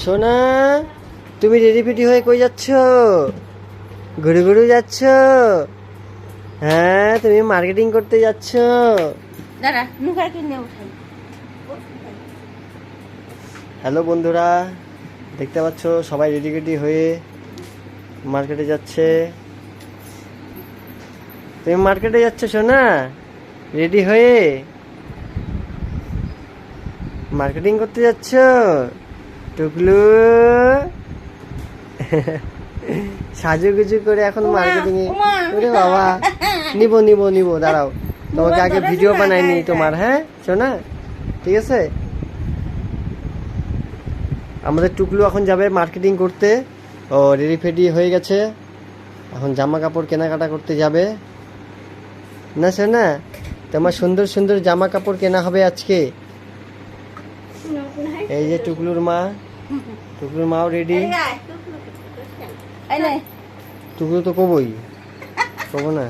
সোনা, তুমি রেডি ফেডি হয়ে কই যাচ্ছ? ঘুরে ঘুরে যাচ্ছ? হ্যাঁ, তুমি মার্কেটিং করতে যাচ্ছ? দাঁড়া নুকার কিনে উঠাই। হ্যালো বন্ধুরা, দেখতে পাচ্ছ সবাই রেডি রেডি হয়ে মার্কেটে যাচ্ছে। তুমি মার্কেটে যাচ্ছ সোনা? রেডি হয়ে মার্কেটিং করতে যাচ্ছ? টুকলু সাজুগুজু করে এখন মার্কেটিং এ। ওরে বাবা, নিবো নিবো নিবো, দাঁড়াও, তোমাকে আগে ভিডিও বানাইনি তোমার। হ্যাঁ সোনা, ঠিক আছে। আমাদের টুকলু এখন যাবে মার্কেটিং করতে। ও রেডি ফেডি হয়ে গেছে, এখন জামা কাপড় কেনাকাটা করতে যাবে না সোনা? তোমার সুন্দর সুন্দর জামা কাপড় কেনা হবে আজকে। এই যে টুকলুর মা, টুকলুর মাও রেডি। টুকলু তো কবই, কব না।